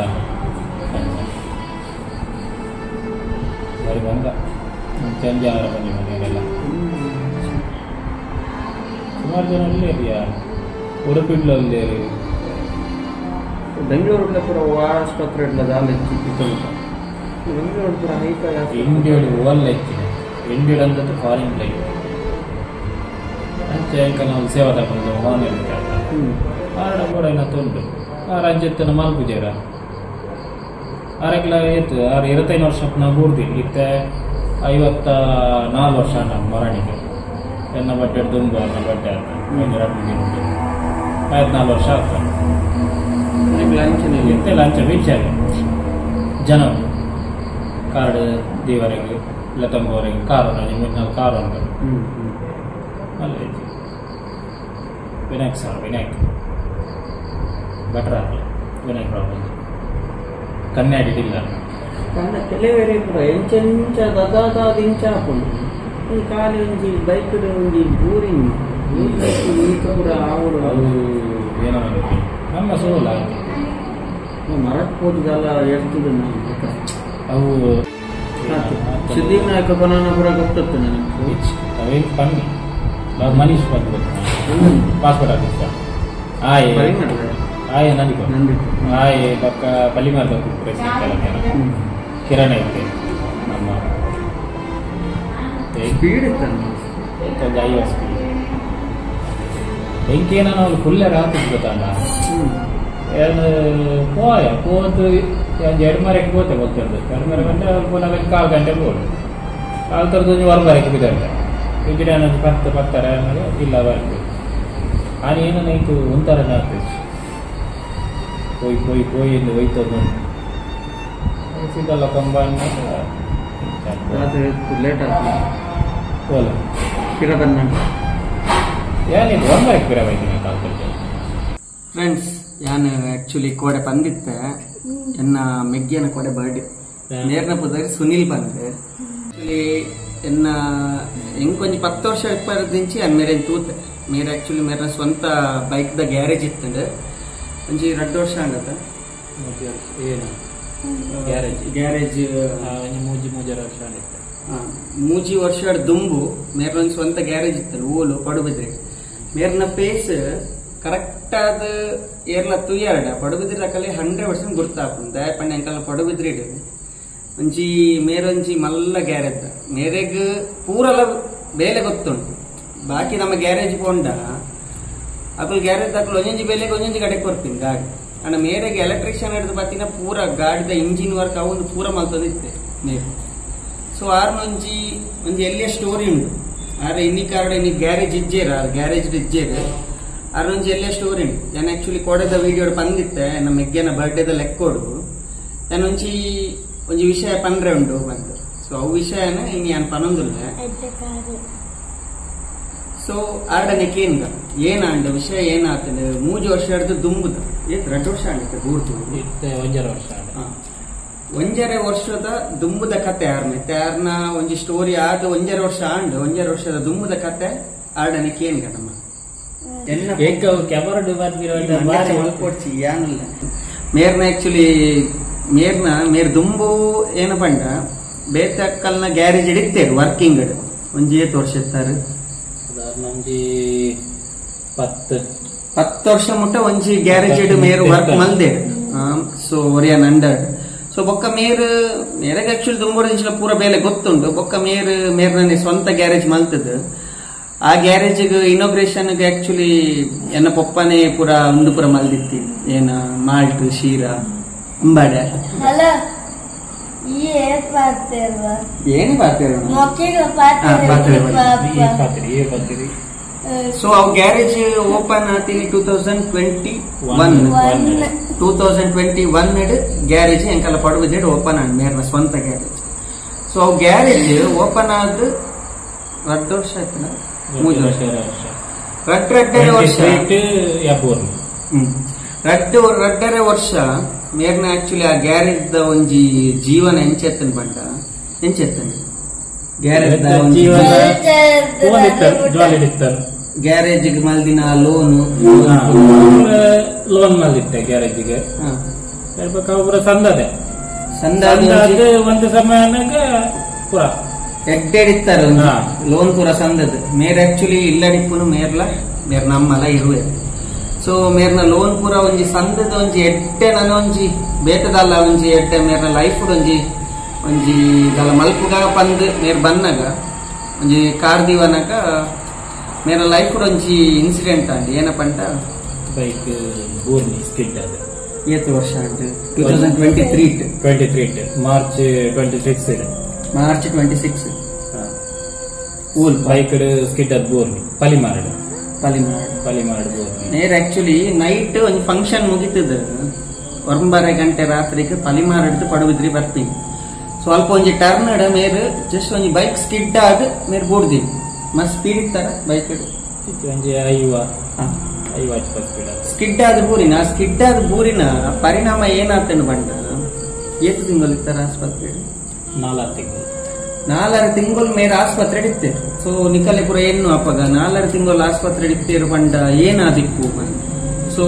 ಬರೀ ಬಂದ ಮುಂಚೆ ಆರ ಬಂದಿ ಮನೆಯಲ್ಲೆಲ್ಲ ಸುಮಾರು ಜನ ಅಲ್ಲೇ ಇದೆಯಾ ಉಡುಪಿಡ್ಲಲ್ಲಿ ಬೆಂಗಳೂರಲ್ಲಿ ಪೂರ ಆಸ್ಪತ್ರೆ ಬೆಂಗಳೂರು ಪೂರ ಇಂಡಿಯಡ್ ಓಲ್ ಹೆಚ್ಚಿನ ಇಂಡಿಯಡ್ ಅಂತದ್ದು ಫಾರಿನ್ ಲೈಫ್ ಅಂಚೆ ನಾವು ಸೇವಾ ತಗೊಂಡು ಹೋನ್ ಇರ್ತಾರೆ ಆರಡ ಕೂಡ ಇನ್ನ ತೊಂಡು ರಾಜ್ಯತ್ತನ ಮಲ್ಪುಜಾರ ಆರೆಗ್ಲ ಏತು 25 ವರ್ಷ ನಾವು ಕೂಡ್ತೀವಿ ಇತ್ತೆ 54 ವರ್ಷ ನಮ್ಮ ಮರಣಿಗೆ ಎನ್ನ ಬಟ್ಟೆ ತುಂಬ ಎನ್ನ ಬಟ್ಟೆ ಆತ 4 ವರ್ಷ ಆಗ್ತದೆ ಎಂತ ಲಂಚ ಬೀಚಾಗ ಜನ ಕಾರ್ಡ್ ದೇವರಿಗೆ ಇಲ್ಲ ತಂಬವರೆಗೆ ಕಾರು 3-4 ಕಾರು ಉಂಟು ಅಲ್ಲ ವಿನಾಯಕ್ ಬೆಟರ್ ಆಗಲಿ ವಿನಾಯಕ್ ಪ್ರಾಬ್ಲಮ್ ಕನ್ನಡಿಲ್ಲ ಕನ್ನ ಕೆಲವೇ ಪೂರ ಎಂಚೆಂಚ ದಿಂಚ ಹಾಕೊಂಡು ಈ ಖಾಲಿ ಒಂಜಿ ಬೈಕ್ ಒಂಜಿ ಬೋರಿಂಗ್ ಪೂರ ಅವರು ಅದು ಏನೋ ನಮ್ಮ ಸೋಲ ಮರಕ್ಕೆ ಹೋದಲ್ಲ ಎರ್ತದೆ ಅವು ಸಿದ್ಧಿವಿನಾಯಕ ಪುರ ಗೊತ್ತತ್ತು ನನಗೆ ಅವೇನು ಕಮ್ಮಿ ನಾವು ಮನೀಶ್ ಬಂದು ಪಾಸ್ಪೋರ್ಟ್ ಆಫೀಸ್ ಆಯ್ ನಂದಿಕೋ ಆಯ್ ಪಕ್ಕ ಪಲ್ಲಿಮಾರ್ದ ಕಿರಣ ಇತ್ತು ನಮ್ಮ ಸ್ಪೀಡ್ ಇತ್ತು ಒಂದು 50 ಸ್ಪೀಡ್ ಎಂಕೇನ ನಾವು ಫುಲ್ಲೇ ರಾತ್ರಿ ಗೊತ್ತಾಂಡ పోతు 2 మరకి పోతే పోతుంది 2 మర గంట పోయిన 4 గంట పోదు 4 తర్వాత 1 మరకి ಬಿದ್ದಂತೆ ಬಿದ್ದರೆ ನಾನು 10 ಅನ್ನೋದು ಇಲ್ಲ ಬರ್ತದೆ ಆನೆ ಏನೋ ನೈತು ಒಂಥರ ಆಗ್ತದೆ పోయి ಎಂದು ಹೋಯ್ತದ ಸಿಗಲ್ಲ ಕಂಬಾನ್ ರಾತ್ರಿ ಲೇಟ್ ಆಗ್ತದೆ ಹೋಲ ಕಿರಬನ್ನ ಏನಿದು 1 ಮರಕ್ಕೆ ಬಿರಬೇಕು ಕಾಲ್ಕಲ್ತೆ ಫ್ರೆಂಡ್ಸ್ ಯಾನ್ ಆಕ್ಚುಲಿ ಕೋಡೆ ಬಂದಿತ್ತೆ ಎನ್ನ ಮೆಗ್ಗಿಯನ ಕೋಡೆ ಬರ್ಡೇ ನೇರ್ನ ಪುದರಿ ಸುನಿಲ್ ಬಂದೆ ಆಕ್ಚುಲಿ ಎನ್ನ ಎಂಕೊಂಜಿ 10 ವರ್ಷ ಇಪ್ಪರದಿಂಚಿ ಅನ್ ಮೇರೆ ತೂತೆ ಮೇರೆ ಆಕ್ಚುಲಿ ಮೇರೆ ಸ್ವಂತ ಬೈಕ್ ದ ಗ್ಯಾರೇಜ್ ಇತ್ತಂಡೆ ಒಂಜಿ 2 ವರ್ಷ ಆಗತ್ತ ಏನು ಗ್ಯಾರೇಜ್ ಮೂಜಿ ವರ್ಷ ದುಂಬು ಮೇರೆ ಒಂದು ಸ್ವಂತ ಗ್ಯಾರೇಜ್ ಇತ್ತಲ್ಲ ಓಲು ಪಡುಬಿದ್ರೆ ಮೇರ್ನ ಪೇಸ್ ಕರೆಕ್ಟ್ ಆದ ಏರ್ಲ ತುಯ್ಯಾರಡ ಪಡುಬಿದ್ರಿ ರಕಲೆ 100% ಗುರ್ತಾಪುಂಡು ದಯಪಂಡ ಎಂಕಲ್ನ ಪಡುಬಿದ್ರಿಡ್ ಒಂಜಿ ಮೇರೊಂಜಿ ಮಲ್ಲ ಗ್ಯಾರೇಜ್ ಮೇರೆಗ್ ಪೂರಲ ಬೇಲೆ ಗೊತ್ತುಂಟು ಬಾಕಿ ನಮ್ಮ ಗ್ಯಾರೇಜ್ ಪೋಂಡ ಅಕಲ್ ಗ್ಯಾರೇಜ್ ಅಕಲ್ ಒಂಜೊಂಜಿ ಬೇಲೆಗೆ ಒಂಜೊಂಜಿ ಕಡೆಗೆ ಕೊಡ್ತೀನಿ ಗಾಡಿ ಅಣ್ಣ ಮೇರೆಗೆ ಎಲೆಕ್ಟ್ರಿಷಿಯನ್ ಹಿಡಿದು ಬತ್ತಿನ ಪೂರ ಗಾಡಿದ ಇಂಜಿನ್ ವರ್ಕ್ ಅವೊಂದು ಪೂರ ಮಲ್ತದಿತ್ತೆ ಮೇರೆ ಸೊ ಆರ್ನೊಂಜಿ ಒಂಜಿ ಎಲ್ಲಿಯ ಸ್ಟೋರಿ ಉಂಟು ಆದ್ರೆ ಇನ್ನಿ ಕಾರಣ ಇನ್ನಿ ಗ್ಯಾರೇಜ್ ಇಜ್ಜೇರ ಗ್ಯಾರೇಜ್ ಇಜ್ಜೇರು ಅರೊಂಜಿ ಎಲ್ಲೇ ಸ್ಟೋರಿ ಉಂಟು ನಾನು ಆಕ್ಚುಲಿ ಕೊಡದ ವಿಡಿಯೋ ಬಂದಿತ್ತೆ ನಮ್ಮ ಮೆಗ್ಗನ ಬರ್ಡೇದ ಲೆಕ್ಕೋಡು ನಾನು ಒಂಜಿ ವಿಷಯ ಪಂಡ್ರೆ ಉಂಟು ಬಂದು ಸೊ ಅವು ವಿಷಯನ ಇನ್ನು ನಾನು ಪನೊಂದಿಲ್ಲ ಸೊ ಆರ್ಡನೆಕ್ ಏನಾಂಡ ವಿಷಯ ಏನಾಗ್ತದೆ 3 ವರ್ಷ ಹಿಡಿದು ದುಂಬುದ 2 ವರ್ಷ ಆಗುತ್ತೆ ಪೂರ್ತಿ 1.5 ವರ್ಷದ ದುಂಬುದ ಕತೆ ಯಾರನ್ನ ಒಂಜಿ ಸ್ಟೋರಿ ಆದ 1.5 ವರ್ಷ ಆಂಡ್ 1.5 ವರ್ಷದ ದುಂಬುದ ಕತೆ ಆರ್ಡನೆಕ್ ನಮ್ಮ ಮೇರ್ನ ಆಕ್ಚುಲಿ ಮೇರ್ ದುಂಬು ಏನು ಪಂಡ ಬೇತಕ್ಕಲ್ನ ಗ್ಯಾರೇಜ್ ಇಡಿತ್ತೇರು ವರ್ಕಿಂಗ್ ಒಂಜಿ 8 ವರ್ಷ ಇರ್ತಾರೆ 10 ವರ್ಷ ಮುಟ್ಟ ಒಂಜಿ ಗ್ಯಾರೇಜ್ ಇಡು ಮೇರು ವರ್ಕ್ ಮಲ್ದೇರು ಸೊ ಒರಿಯನ್ ಅಂಡರ್ ಸೊ ಬೊಕ್ಕ ಮೇರೆಗೆ ಆಕ್ಚುಲಿ ದುಂಬುಡ ಪೂರ ಬೇಲೆ ಗೊತ್ತುಂಟು ಬೊಕ್ಕ ಮೇರ್ನ ಸ್ವಂತ ಗ್ಯಾರೇಜ್ ಮಲ್ತದ ಆ ಗ್ಯಾರೇಜ್ ಇನೋಗ್ರೇಷನ್ ಆಕ್ಚುಲಿ ಎನ್ನ ಪಪ್ಪನೇ ಪೂರ ಒಂದು ಪೂರ ಮಲ್ದಿತ್ತಿ ಏನ ಮಾಲ್ಟ್ ಶೀರ ಅಂಬಾಡೆ ಏನು ಪಾತೇರು ಸೊ ಅವು ಗ್ಯಾರೇಜ್ ಓಪನ್ ಆತೀನಿ 2021 ಗ್ಯಾರೇಜ್ ಎಂಕಲ್ಲ ಪಡುವುದೇಡು ಓಪನ್ ಆಡ್ ಮೇರ್ನ ಸ್ವಂತ ಗ್ಯಾರೇಜ್ ಸೊ ಅವು ಗ್ಯಾರೇಜ್ ಓಪನ್ ಆದ 2 ವರ್ಷ ಆಯ್ತಲ್ಲ 3 ವರ್ಷ ರಡ್ಡರೆ ವರ್ಷ ಮೇರ್ನ ಆಕ್ಚುಲಿ ಆ ಗ್ಯಾರೇಜ್ ದ ಒಂಜಿ ಜೀವನ ಎಂಚೆತ್ತನ್ ಬಂಡ ಎಂಚೆತ್ತನ್ ಗ್ಯಾರೇಜ್ ಮಲ್ದಿನ ಲೋನ್ ಮಲ್ದಿತ್ತೆ ಗ್ಯಾರೇಜ್ಗೆ ಸಂದದೆ ಒಂದು ಸಮಯನಾಗ ಪೂರ ಎಡ್ಡೆಡಿತ್ತಾರೆ ಲೋನ್ ಪೂರ ಸಂದದ್ ಮೇರ್ ಆಕ್ಚುಲಿ ಇಲ್ಲಡಿಪ್ಪುನು ಮೇರ್ ನಮ್ಮಲ ಇರುವೆ ಸೊ ಮೇರ್ನ ಲೋನ್ ಪೂರ ಒಂಜಿ ಸಂದದ ಒಂಜಿ ಎಡ್ಡೆ ಒಂಜಿ ಬೇತದಲ್ಲ ಒಂಜಿ ಎಡ್ಡೆ ಮೇರ್ನ ಲೈಫ್ ಒಂಜಿ ದಲ ಮಲ್ಪುಗ ಪಂದ್ ಮೇರ್ ಬನ್ನಗ ಒಂಜಿ ಕಾರ್ ದಿವನಗ ಮೇರ ಲೈಫ್ ಒಂಜಿ ಇನ್ಸಿಡೆಂಟ್ ಅಂಡ್ ಏನಪ್ಪಂಟ ಬೈಕ್ ಬೋರ್ನಿ ಸ್ಕಿಡ್ ಅದ 8 ವರ್ಷ and 2023 March 26 wool bike skid ಅದ್ ಬೋರ್ನಿ ಪಲಿಮಾರಡ್ ಬೋರ್ನಿ ನೇರ್ ಆಕ್ಚುಲಿ ನೈಟ್ ಒಂದು ಫಂಕ್ಷನ್ ಮುಗಿತದ 9:30 ಗಂಟೆ ರಾತ್ರಿಗೆ ಪಲಿಮಾರಡ್ದು ಪಡುಬಿದ್ರಿ ಬರ್ತೀನಿ ಸ್ವಲ್ಪ ಒಂಜಿ ಟರ್ನ್ ಮೇರ್ ಜಸ್ಟ್ ಒಂಜಿ ಬೈಕ್ ಸ್ಕಿಡ್ ಆದ ಮೇರ್ ಬೂಡ್ದೀವಿ ಮಸ್ತ್ ಸ್ಪೀಡ್ ಇತ್ತಾರ ಬೈಕ್ ಒಂಜಿ 50 ಸ್ಕಿಡ್ ಆದ ಬೂರಿನ ಪರಿಣಾಮ ಏನಾತಂಡು ಬಂಡ ಏತು ತಿಂಗಳು ಇತ್ತಾರ ಆಸ್ಪತ್ರೆ 4 ತಿಂಗಳು ಮೇರೆ ಆಸ್ಪತ್ರೆ ಇಡ್ತೇರು ಸೊ ನಿಕಲೆ ಪುರ ಏನು ಅಪ್ಪಗ 4 ತಿಂಗಳು ಆಸ್ಪತ್ರೆ ಇಡ್ತೇರು ಬಂಡ ಏನಾದಿಕ್ಕು ಸೊ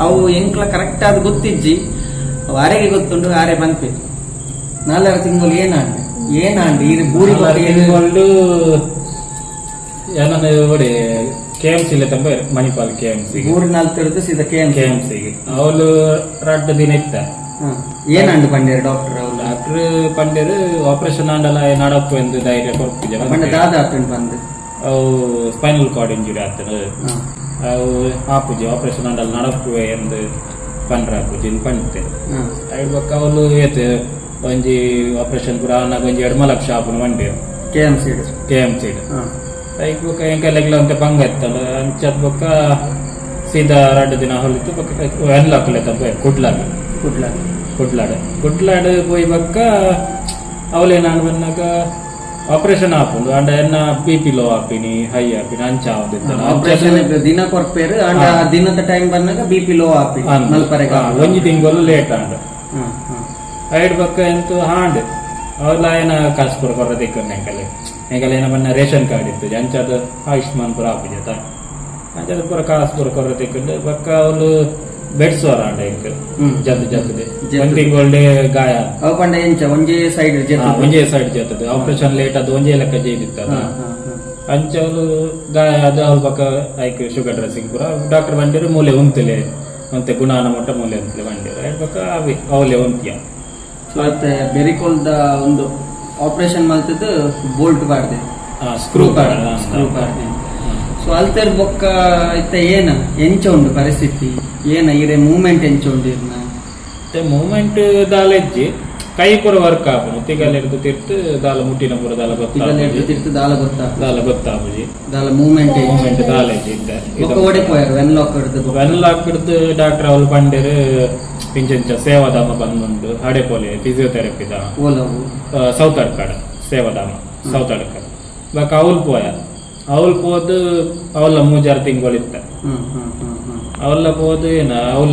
ಅವು ಎಂಕ್ಲ ಕರೆಕ್ಟ್ ಆದ ಗೊತ್ತಿಜ್ಜಿ ಆರೆಗೆ ಗೊತ್ತುಂಡು ಆರೆ ಬಂದ್ಪೇರು 4 ತಿಂಗಳು ಏನಾಂಡು ಈ ಬೂರಿ KMC ಮಣಿಪಾಲ್ KMC ಊರಿನಲ್ಲಿ ಸೀದಾ KMC ಅವಳು 2 ದಿನ ಇತ್ತ ಏನಾಂಡು ಪಂಡೇರು ಡಾಕ್ಟರ್ ಪಂಡೇರು ಆಪರೇಷನ್ ಆಂಡಲ ನಡಪ್ಪು ಎಂದು ಧೈರ್ಯ ಕೊಡ್ತಿದ್ದೆ ಬಂದು ಅವು ಸ್ಪೈನಲ್ ಕಾರ್ಡ್ ಇಂಜುರಿ ಆಗ್ತದೆ ಅವು ಆಪುಜಿ ಆಪರೇಷನ್ ಆಂಡಲ ನಡಪ್ಪು ಎಂದು ಪಂಡ್ರ ಆಪುಜಿ ಪಂಡ್ತೆ ಬೊಕ್ಕ ಅವಳು ಏತ್ ಒಂಜಿ ಆಪರೇಷನ್ ಪೂರ ಒಂಜಿ 2 ಲಕ್ಷ ಆಪುನ ಮಂಡೇರು KMC ಐಕ್ ಬೊಕ್ಕ ಎಂಕೆಲ್ಲ ಅಂತ ಬಂಗ ಇತ್ತಲ್ಲ ಅಂಚದ್ ಬೊಕ್ಕ ಸೀದಾ 2 ದಿನ ಹೊಲಿತು ಬೊಕ್ಕ ಎನ್ಲಾಕ್ಲೆ ತಪ್ಪ ಕುಡ್ಲಾಡ್ ಪೋಯಿ ಬೊಕ್ಕ ಅವಲೇನಾಡು ಬನ್ನಾಗ ಆಪರೇಷನ್ ಆಪುಂಡು ಅಂಡ ಎನ್ನ BP ಲೋ ಆಪಿನಿ ಹೈ ಆಪಿನಿ ಅಂಚ ಆಪರೇಷನ್ ದಿನ ಕೊರ್ಪೇರು ಅಂಡ ದಿನದ ಟೈಮ್ ಬಂದಾಗ BP ಲೋ ಆಪಿ ಒಂಜಿ ತಿಂಗಳು ಲೇಟ್ ಅಂಡ ಐಡ್ ಬೊಕ್ಕ ಎಂತು ಹಾಂಡ್ ಅವಲ್ಲ ಏನ ಕಾಸ್ಪುರ ಕೊರ ತೆಕ್ಕೊಂಡ್ ಎಂಕಲೆ ಏನ ಬನ್ನ ರೇಷನ್ ಕಾರ್ಡ್ ಇತ್ತು ಅಂಚದ ಆಯುಷ್ಮಾನ್ ಪುರ ಆಪಿಜತ ಅಂಚದ ಪುರ ಕಾಸ್ಪುರ ಕೊರ ತೆಕ್ಕೊಂಡು ಬೊಕ್ಕ ಅವಳು ಬೆಡ್ಸೋರ ಅಂಡ ಎಂಕ್ ಜದ್ದು ಒಂದ್ ತಿಂಗಳೇ ಗಾಯ ಅವು ಪಂಡ ಎಂಚ ಒಂಜೇ ಸೈಡ್ ಜತ್ತದ ಆಪರೇಷನ್ ಲೇಟ್ ಅದು ಒಂಜೇ ಲೆಕ್ಕ ಜೈದಿತ್ತದ ಅಂಚ ಅವಳು ಗಾಯ ಅದು ಅವ್ರ ಪಕ್ಕ ಐಕ್ ಶುಗರ್ ಡ್ರೆಸ್ಸಿಂಗ್ ಪುರ ಡಾಕ್ಟರ್ ಬಂದಿರು ಮೂಲೆ ಉಂತಲೆ ಒಂತೆ ಗುಣಾನ ಮೊಟ್ಟ ಮೂಲೆ ಉಂತಲೆ ಬಂದಿರು ಪಕ್ಕ ಅವಲೆ ಉಂತಿಯ ಮತ್ತೆ ಬೆರಿಕೋಲ್ದ ಒಂದು ಆಪರೇಷನ್ ಮಾಡ್ತಿದ್ದು ಬೋಲ್ಟ್ ಬಾರ್ದೆ ಸ್ಕ್ರೂ ಬಾರ್ದೆ ಸೊ ಅಲ್ತರ್ ಬೊಕ್ಕ ಇತ್ತ ಏನ ಎಂಚ ಉಂಡು ಪರಿಸ್ಥಿತಿ ಏನ ಇರೆ ಮೂವ್ಮೆಂಟ್ ಎಂಚ ಉಂಡು ಮೂವ್ಮೆಂಟ್ ದಾಲ ಇಜ್ಜಿ ಕೈ ಪುರ ವರ್ಕ್ ಆಪುನು ತಿಗಲೆರ್ದು ತಿರ್ತು ದಾಲ ಮುಟ್ಟಿನ ಪುರ ದಾಲ ಗೊತ್ತಾಪುಜಿ ದಾಲ ಮೂವ್ಮೆಂಟ್ ದಾಲ ಇಜ್ಜಿ ಓಡಿ ಪೋಯಾರು ವೆನ್ಲಾಕ್ ಹಿಡ್ದು ಡಾಕ್ಟರ್ ಅವಳು ಪಂಡೇರು ಪಿಂಚಂಚ ಸೇವಾಧಾಮ ಬಂದುಂಡು ಅಡೆಪೋಲೆ ಫಿಸಿಯೋಥೆರಪಿ ಸೌತ್ ಅಡ್ಕಾಡ್ ಸೇವಾಧಾಮ ಸೌತ್ ಅಡ್ಕಾಡ್ ಬಕ ಅವಳು ಪೋದು ಅವಳ 3-6 ತಿಂಗಳಿತ್ತ ಅವಳ ಪೋದು ಏನ ಅವಳ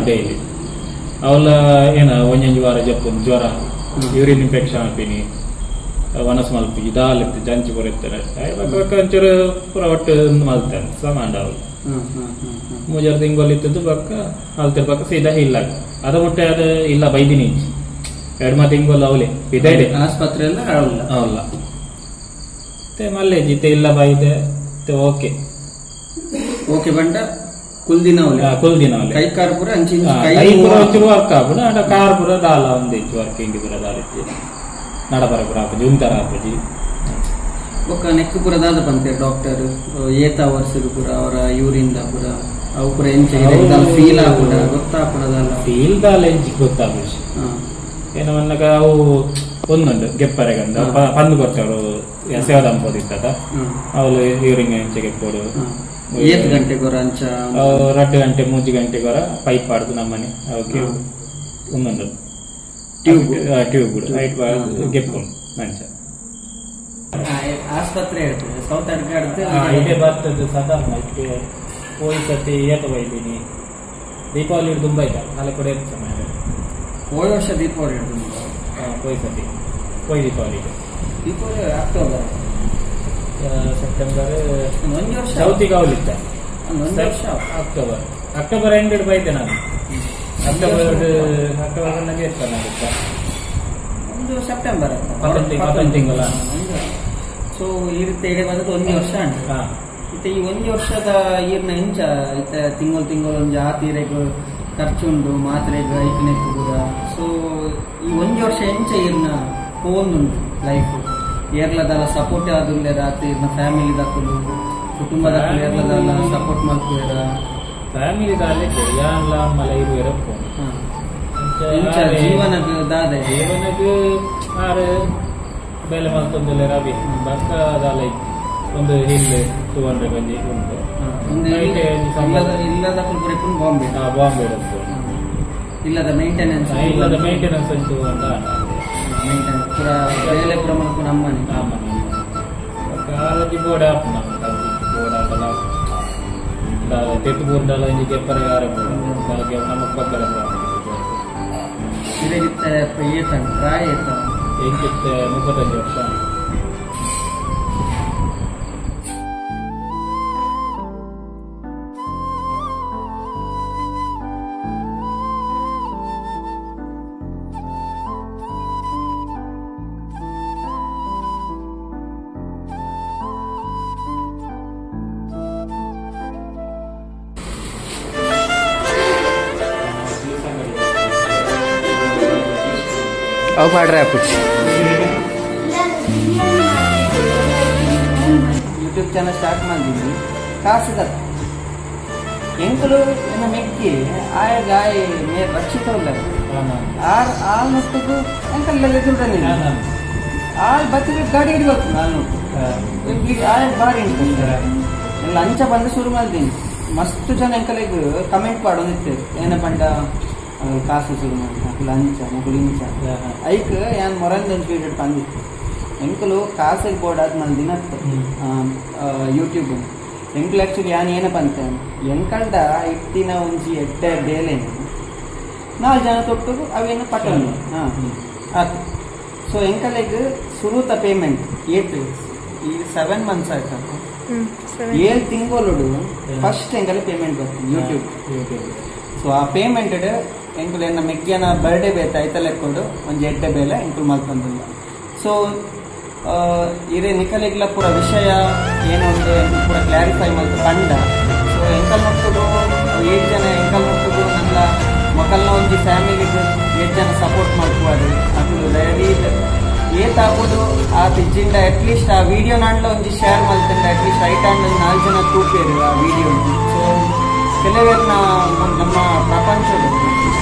ಡೈಲಿ ಅವಳ ಏನ ಒಂಜೊಂಜಿ ವಾರ ಜಪ್ಪುಂಡು ಜ್ವರ ಯೂರಿನ್ ಇನ್ಫೆಕ್ಷನ್ ಆಪಿನಿ ವನಸ್ ಮಲ್ಪಿ ದಾಲಿತ್ತು ಜಂಚಿ ಬರುತ್ತಾರೆ ಒಂಚೂರು ಪುರ ಒಟ್ಟು ಮಲ್ತಾನೆ ಸಮಾಂಡ ಅವಳು 3-6 ತಿಂಗಳಿತ್ತು ಬಕ್ಕ ಅಲ್ತಿರ್ ಬಕ್ಕ ಸೀದಾ ಇಲ್ಲ ಅದ ಮುಟ್ಟೆ ಅದ ಇಲ್ಲ ಬೈದಿನಿ 2 ತಿಂಗಳು ಅವಳೆ ಇದೇ ಆಸ್ಪತ್ರೆ ಅವಲ್ಲ ಮಲ್ಲೆ ಜಿತೆ ಇಲ್ಲ ಬೈದೆ ಓಕೆ ಬಂಡ ಕುಲ್ದಿನ ಕೈ ಕಾರ್ ಪುರ ವರ್ಕ್ ಆಪುನ ಅಡ ಕಾರ್ ಪುರ ದಾಲ ಒಂದು ವರ್ಕಿಂಗ್ ಪುರ ದಾಲಿತ್ತು ನಡಪರ ಪುರ ಆಪುಜಿ ಉಂತರ ಆಪುಜಿ ಒಕ್ಕ ನೆಕ್ ಪುರ ದಾದ ಬಂತೆ ಡಾಕ್ಟರ್ ಏತ ವರ್ಷದ ಪುರ ಅವರ ಯೂರಿನ್ ದ ಪುರ ಅವು ಪುರ ಎಂಚ ಫೀಲ್ ಆಪುಡ ಗೊತ್ತಾಪುಡದಲ್ಲ ಫೀಲ್ ದಾಲ ಎಂಚಿ ಗೊತ್ತಾಪುಜಿ ಏನೋ ಅನ್ನಗ ಅವು ಒಂದುಂಡು ಗೆಪ್ಪರೆಗಂದ ಪಂದು ಕೊಡ್ತೇವರು ಸೇವಾಧಾಮ ಹೋದಿತ್ತದ ಅವಳು ಯೂರಿನ್ ಎಂಚೆಗೆ ಕೊಡು 8 ಗಂಟೆ ಗೊರ ಅಂಚ 2 ಗಂಟೆ 3 ಗಂಟೆ ಗೊರ ಪೈಪ್ ಆಡ್ದು ನಮ್ಮನೆ ಅವಕ್ಕೆ ಒಂದೊಂದು ಟ್ಯೂಬ್ ಹೈಟ್ ಗೆಪ್ಪು ಮಂಚ ಆಸ್ಪತ್ರೆ ಹೇಳ್ತದೆ ಸೌತ್ ಅಡ್ಕಾಡ್ದು ಇದೇ ಬರ್ತದೆ ಸಾಧಾರಣ ಇದಕ್ಕೆ ಹೋಯ್ ಸತಿ ಏತ ಬೈದೀನಿ ದೀಪಾವಳಿ ತುಂಬ ಇಲ್ಲ ಅಲ್ಲಿ ಕೂಡ ಸಮಯ ಹೋಯ್ ವರ್ಷ ದೀಪಾವಳಿ ಹೋಯ್ ಸತಿ ಹೋಯ್ ದೀಪಾವಳಿ ಅಕ್ಟೋಬರ್ ಸೆಪ್ಟೆಂಬರ್ ಒಂದು ವರ್ಷ ಸೌತಿಗೆ ಅವಲಿತ್ತ ಅಕ್ಟೋಬರ್ ಎಂಡ್ ಬೈತೆ ನಾನು ಅಕ್ಟೋಬರ್ ನನಗೆ ಇರ್ತಾನೆ ಒಂದು ಸೆಪ್ಟೆಂಬರ್ 11 ತಿಂಗಳ ಸೊ ಈ ರೀತಿ ಹೇಳಿ ಬಂದದ್ದು 1 ವರ್ಷ ಉಂಟು ಇತ್ತ ಈ 1 ವರ್ಷದ ಈರ್ನ ಹೆಂಚ ಇತ್ತ ತಿಂಗಳು ಒಂದು ತೀರೆಗೆ ಖರ್ಚುಂಡು ಮಾತ್ರೆಗೆ ಐಕನೆಕ್ ಕೂಡ ಸೊ ಈ 1 ವರ್ಷ ಹೆಂಚ ಈರ್ನ ಹೋಗುಂಟು ಲೈಫ್ ಏರ್ಲದಲ್ಲ ಸಪೋರ್ಟ್ ಆದುಲ್ಲ ರಾತ್ರಿ ಇರ್ನ ಫ್ಯಾಮಿಲಿ ದಕ್ಕಲು ಕುಟುಂಬದ ಏರ್ಲದಲ್ಲ ಸಪೋರ್ಟ್ ಮಾಡ್ತೀರ ಫ್ಯಾಮಿಲಿ ದಾಲೆ ಯಾನ್ಲ ಮಲ ಇರುವೆರ ಜೀವನಕ್ಕೆ ದಾದೆ ಜೀವನಕ್ಕೆ ಬೆಲೆ ಮಲ್ತೊಂದುಲ್ಲೆ ರವಿ ಬಕ್ಕದಾಲ ಒಂದು ಹಿಲ್ 200 ಬಂದಿ ಉಂಟು ಇಲ್ಲದ ಕುಲ್ಪುರಕ್ಕೂ ಬಾಂಬೆ ಬಾಂಬೆ ಉಂಟು ಇಲ್ಲದ ಮೇಂಟೆನೆನ್ಸ್ ಉಂಟು ಅಂತ ಮೇಂಟೆನೆನ್ಸ್ ಪೂರ ಬೇಲೆ ಪೂರ ಮಲ್ಪು ನಮ್ಮನೆ ಕಾಲಜಿ ಬೋರ್ಡ್ ಆಪ್ ನಮ್ಮ ಬೋರ್ಡ್ ಆಗಲ್ಲ ತೆತ್ತು ಬೋರ್ಡ್ ಅಲ್ಲ ಇಂಜಿಗೆ ಪರಿಹಾರ ನಮಕ್ ಪಕ್ಕದ ಇದಕ್ಕೆ ಪ್ರಾಯ ಏಕಿತ್ತೆ 35 ವರ್ಷ ಅವು ಮಾಡ್ರೆ ಕುಚ್ ಯೂಟ್ಯೂಬ್ ಚಾನಲ್ ಸ್ಟಾರ್ಟ್ ಮಾಡಿದ್ವಿ ಕಾಸಿದ ಎಂಕಲು ಏನ ಮೆಕ್ಕಿ ಆಯ ಗಾಯ ಮೇ ರಕ್ಷಿತವಲ್ಲ ಆಲ್ ಮತ್ತದು ಎಂಕಲ್ ಎದುರುದನಿ ಆಲ್ ಬತ್ತಿಗೆ ಗಾಡಿ ಹಿಡಿಬೇಕು ನಾನು ಆಯ ಬಾರಿ ಎಲ್ಲ ಅಂಚ ಬಂದು ಶುರು ಮಾಡಿದ್ದೀನಿ ಮಸ್ತ್ ಜನ ಎಂಕಲಿಗೆ ಕಮೆಂಟ್ ಮಾಡೋದಿತ್ತು ಏನ ಪಂಡ ಕಾಸು ಶುರು ಮಾಡಿ ಲಂಚ ಮುಗುಳಿಂಚ ಐಕ್ ಏನ್ ಮೊರಂದೊಂದು ಪೀರಿಯಡ್ ಬಂದಿತ್ತು ಎಂಕಲು ಕಾಸಿಗೆ ಬೋರ್ಡ್ ಆದ್ಮೇಲೆ ದಿನತ್ತು ಯೂಟ್ಯೂಬ್ ಎಂಕಲ್ ಆಕ್ಚುಲಿ ಏನಪ್ಪ ಅಂತ ಎಂಕಲ್ಡ ಇಟ್ಟಿನ ಒಂಜಿ ಎಡ್ಡೆ ಡೇಲೇನು 4 ಜನ ತೊಟ್ಟು ಅವೇನು ಪಟ್ಟನು ಆತು ಸೊ ಎಂಕಲಿಗೆ ಸುರುತ ಪೇಮೆಂಟ್ ಈಗ 7 ಮಂತ್ಸ್ ಆಯ್ತು 7 ತಿಂಗಳು ಫಸ್ಟ್ ಎಂಕಲ್ ಪೇಮೆಂಟ್ ಬರ್ತೀನಿ ಯೂಟ್ಯೂಬ್ ಸೊ ಆ ಪೇಮೆಂಟ್ ಎಂಕುಲು ಏನ ಮೆಗ್ಗಿಯನ ಬರ್ಡೇ ಬೇತ ಐತಲ್ಲ ಎಕ್ಕೊಂಡು ಒಂದು ಎಡ್ಡೆ ಬೇಲೆ ಎಂಕುಲು ಮಲ್ಪಂದಿಲ್ಲ ಸೊ ಇರೇ ನಿಖಲಿಗ್ಲ ಪೂರ ವಿಷಯ ಏನೊಂದು ಪೂರ ಕ್ಲಾರಿಫೈ ಮಾಡ್ತು ಕಂಡ ಸೊ ಎಂಕಲ್ ಮಕ್ಕಳು 8 ಜನ ಎಂಕಲ್ ಮಕ್ಕಳು ನನ್ನ ಮಕ್ಕಳನ್ನ ಒಂದು ಫ್ಯಾಮಿಲಿಗೆ 8 ಜನ ಸಪೋರ್ಟ್ ಮಾಡ್ಕೋದು ಅದು ರೆಡಿ ಏತಾಗೋದು ಆ ಪಿಜ್ಜಿಂದ ಅಟ್ಲೀಸ್ಟ್ ಆ ವಿಡಿಯೋ ನಾಡ್ಲ ಒಂದು ಶೇರ್ ಮಾಡ್ತಂಡ ಅಟ್ಲೀಸ್ಟ್ ಐಟ್ ಆಂಡ್ 4 ಜನ ತೂಕೇರು ಆ ವಿಡಿಯೋ ಸೊ ಕೆಲವರನ್ನ ನಮ್ಮ ಪ್ರಪಂಚದ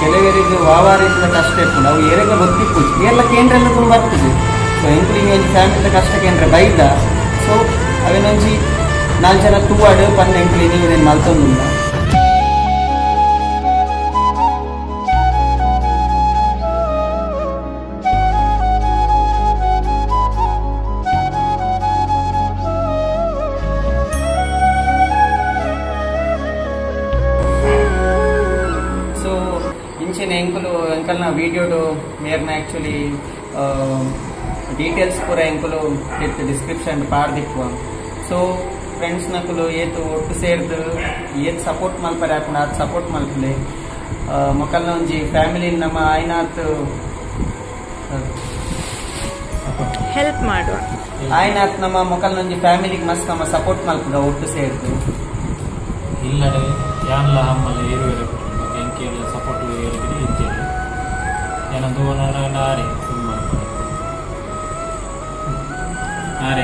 ಕೆಲವರಿಗೆ ವಾವಾರಿಸಿದ ಕಷ್ಟ ಇರ್ಕೊಂಡು ಅವು ಏರೆಲ್ಲ ಗೊತ್ತಿತ್ತು ಎಲ್ಲ ಕೇಂದ್ರ ಎಲ್ಲ ತುಂಬ ಬರ್ತದೆ ಸೊ ಎಂಕ್ಲಿಂಗ್ ಒಂದು ಫ್ಯಾಮಿಲಿದ ಕಷ್ಟ ಕೇಂದ್ರ ಬೈದ ಸೊ ಅವೇನೊಂಜಿ 4 ಜನ ತೂವಾಡು ಬಂದು ಎಂಕ್ಲಿ ನೀವೇನು ಮಲ್ತೊಂದಿಲ್ಲ ಎಂಕಲ್ನ ವಿಡಿಯೋಡು ಮೇರ್ನ ಆ್ಯಕ್ಚುಲಿ ಡೀಟೇಲ್ಸ್ ಪೂರ ಎಂಕಲು ಇತ್ತು ಡಿಸ್ಕ್ರಿಪ್ಷನ್ ಪಾರ್ದಿಕ್ವ ಸೊ ಫ್ರೆಂಡ್ಸ್ ನಕಲು ಏತು ಒಟ್ಟು ಸೇರ್ದು ಏತ್ ಸಪೋರ್ಟ್ ಮಲ್ಪರೆ ಹಾಕೊಂಡು ಅದು ಸಪೋರ್ಟ್ ಮಲ್ಪಲೆ ಮಕ್ಕಳನ್ನ ಒಂಜಿ ಫ್ಯಾಮಿಲಿ ನಮ್ಮ ಆಯ್ನಾತ್ ಹೆಲ್ಪ್ ಮಾಡುವ ಆಯ್ನಾತ್ ನಮ್ಮ ಮಕ್ಕಳನ್ನ ಒಂಜಿ ಫ್ಯಾಮಿಲಿಗೆ ಮಸ್ತ್ ನಮ್ಮ ಸಪೋರ್ಟ್ ಮಲ್ಪದ ಒಟ್ಟು ಸೇರ್ದು ಇಲ್ಲಡೆ ಯಾನ್ಲ ಹಮ್ಮಲ ಏರುವೆರೆ ಎಂಕೆಲ್ಲ ಸಪೋರ್ಟ್ ಏರಿಬಿಡಿ ಇಂತೇಳಿ ಏನಂದು ಆರೆ ಸುಮ್ಮ ಆರೆ